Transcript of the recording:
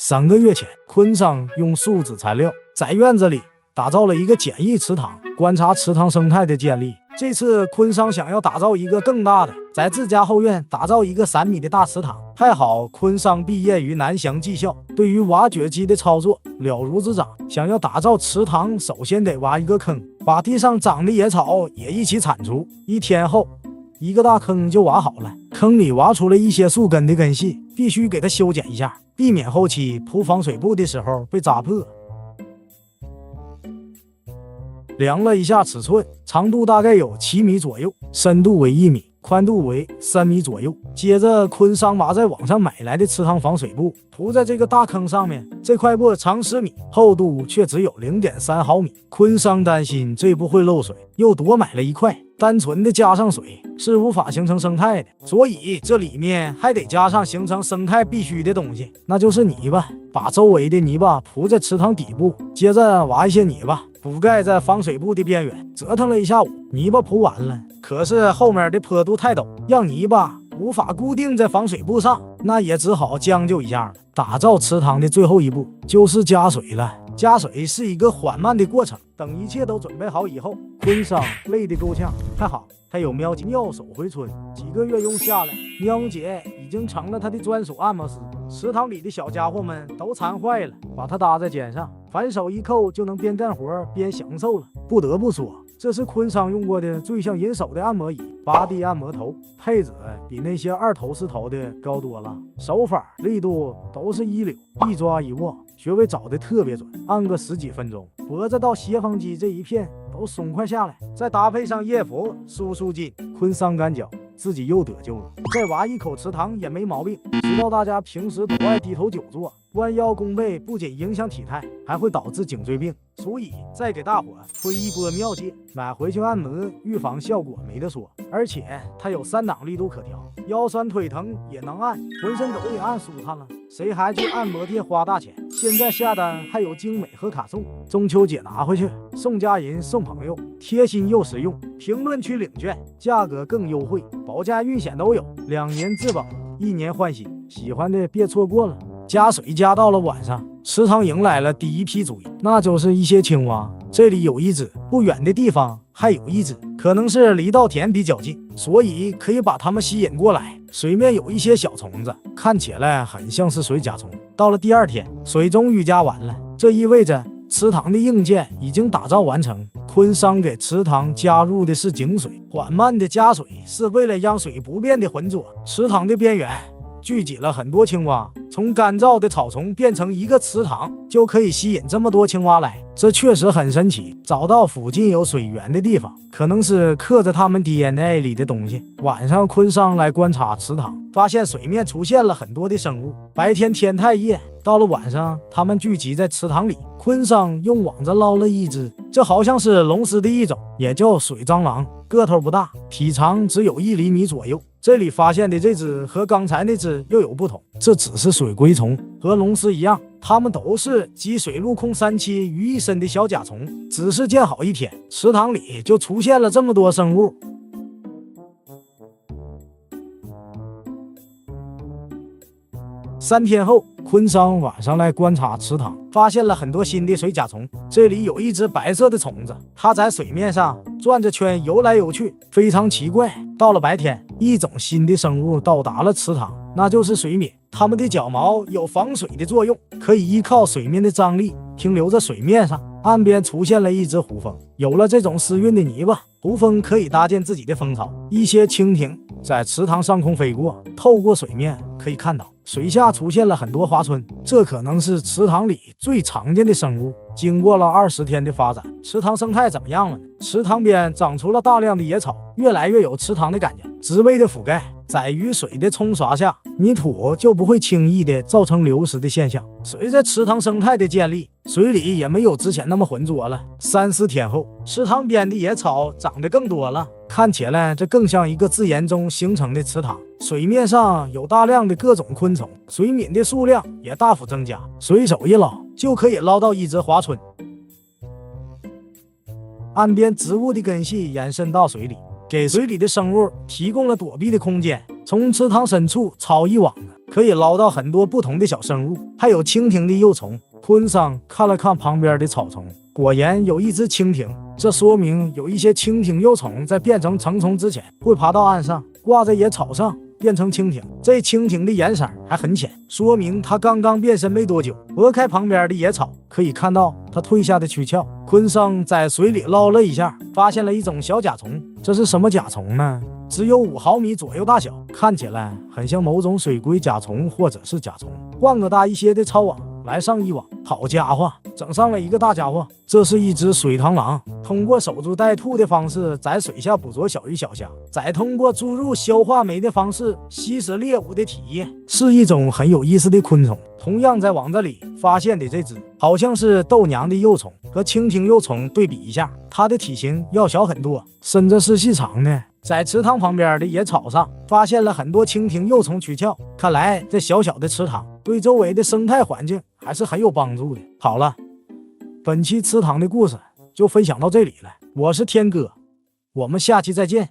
3个月前，昆桑用树脂材料在院子里打造了一个简易池塘，观察池塘生态的建立。这次昆桑想要打造一个更大的，在自家后院打造一个3米的大池塘。还好昆桑毕业于南翔技校，对于挖掘机的操作了如指掌。想要打造池塘，首先得挖一个坑，把地上长的野草也一起铲除。1天后，一个大坑就挖好了，坑里挖出了一些树根的根系，必须给它修剪一下，避免后期铺防水布的时候被扎破。量了一下尺寸，长度大概有7米左右，深度为1米，宽度为3米左右。接着昆桑把在网上买来的池塘防水布铺在这个大坑上面，这块布长10米，厚度却只有0.3毫米。昆桑担心这布会漏水，又多买了一块，单纯的加上水是无法形成生态的，所以这里面还得加上形成生态必须的东西，那就是泥巴。把周围的泥巴铺在池塘底部，接着挖一些泥巴覆盖在防水布的边缘，折腾了一下午，泥巴铺完了。可是后面的坡度太陡，让泥巴无法固定在防水布上，那也只好将就一下了。打造池塘的最后一步就是加水了。加水是一个缓慢的过程，等一切都准备好以后，昆桑累得够呛。还好他有喵姐妙手回春，几个月用下来，喵姐已经成了他的专属按摩师。池塘里的小家伙们都馋坏了，把它搭在肩上，反手一扣就能边干活边享受了。不得不说，这是昆桑用过的最像人手的按摩椅，8D 按摩头，配置比那些2头4头的高多了，手法力度都是一流，一抓一握，穴位找的特别准，按个10几分钟，脖子到斜方肌这一片都松快下来，再搭配上液服舒筋，昆桑感觉自己又得救了。再挖一口池塘也没毛病。知道大家平时都爱低头久坐，弯腰弓背不仅影响体态，还会导致颈椎病，所以再给大伙推一波妙计，买回去按摩，预防效果没得说。而且它有3档力度可调，腰酸腿疼也能按，浑身都得按舒坦了，谁还去按摩店花大钱？现在下单还有精美和卡送，中秋节拿回去送家人送朋友，贴心又实用。评论区领券，价格更优惠，保价运险都有，2年质保，1年换新，喜欢的别错过了。加水加到了晚上，池塘迎来了第一批注意，那就是一些青蛙。这里有一只，不远的地方还有一只，可能是离稻田比较近，所以可以把它们吸引过来。水面有一些小虫子，看起来很像是水甲虫。到了第2天，水终于加完了，这意味着池塘的硬件已经打造完成。昆桑给池塘加入的是井水，缓慢的加水是为了让水不变的浑浊。池塘的边缘聚集了很多青蛙，从干燥的草丛变成一个池塘，就可以吸引这么多青蛙来，这确实很神奇。找到附近有水源的地方，可能是刻着它们 DNA 里的东西。晚上昆桑来观察池塘，发现水面出现了很多的生物。白天天太热，到了晚上它们聚集在池塘里，昆桑用网子捞了一只，这好像是龙虱的一种，也叫水蟑螂，个头不大，体长只有1厘米左右。这里发现的这只和刚才那只又有不同，这只是水龟虫，和龙虱一样，它们都是集水陆空3栖于一身的小甲虫。只是见好一天，池塘里就出现了这么多生物。3天后，昆桑晚上来观察池塘，发现了很多新的水甲虫。这里有一只白色的虫子，它在水面上转着圈游来游去，非常奇怪。到了白天，一种新的生物到达了池塘，那就是水黾。它们的脚毛有防水的作用，可以依靠水面的张力停留在水面上。岸边出现了一只胡蜂，有了这种湿润的泥巴，胡蜂可以搭建自己的蜂巢。一些蜻蜓在池塘上空飞过，透过水面可以看到水下出现了很多花春，这可能是池塘里最常见的生物。经过了20天的发展，池塘生态怎么样了呢？池塘边长出了大量的野草，越来越有池塘的感觉。植被的覆盖，在雨水的冲刷下，泥土就不会轻易的造成流失的现象。随着池塘生态的建立，水里也没有之前那么浑浊了。3、4天后，池塘边的野草长得更多了，看起来这更像一个自然中形成的池塘。水面上有大量的各种昆虫，水黾的数量也大幅增加，随手一捞就可以捞到一只华春。岸边植物的根系延伸到水里，给水里的生物提供了躲避的空间。从池塘深处抄一网子，可以捞到很多不同的小生物，还有蜻蜓的幼虫。昆桑看了看旁边的草丛，果然有一只蜻蜓，这说明有一些蜻蜓幼虫在变成成虫之前会爬到岸上，挂在野草上变成蜻蜓。这蜻蜓的颜色还很浅，说明它刚刚变身没多久。拨开旁边的野草，可以看到它褪下的躯壳。昆桑在水里捞了一下，发现了一种小甲虫。这是什么甲虫呢？只有5毫米左右大小，看起来很像某种水龟甲虫或者是甲虫。换个大一些的抄网来上一网，好家伙，整上了一个大家伙。这是一只水螳螂，通过守株待兔的方式在水下捕捉小鱼小虾，再通过注入消化酶的方式吸食猎物的体液，是一种很有意思的昆虫。同样在网子里发现的这只，好像是豆娘的幼虫，和蜻蜓幼虫对比一下，它的体型要小很多，身子是细长的。在池塘旁边的野草上发现了很多蜻蜓幼虫躯壳，看来这小小的池塘对周围的生态环境还是很有帮助的。好了，本期池塘的故事就分享到这里了，我是天哥，我们下期再见。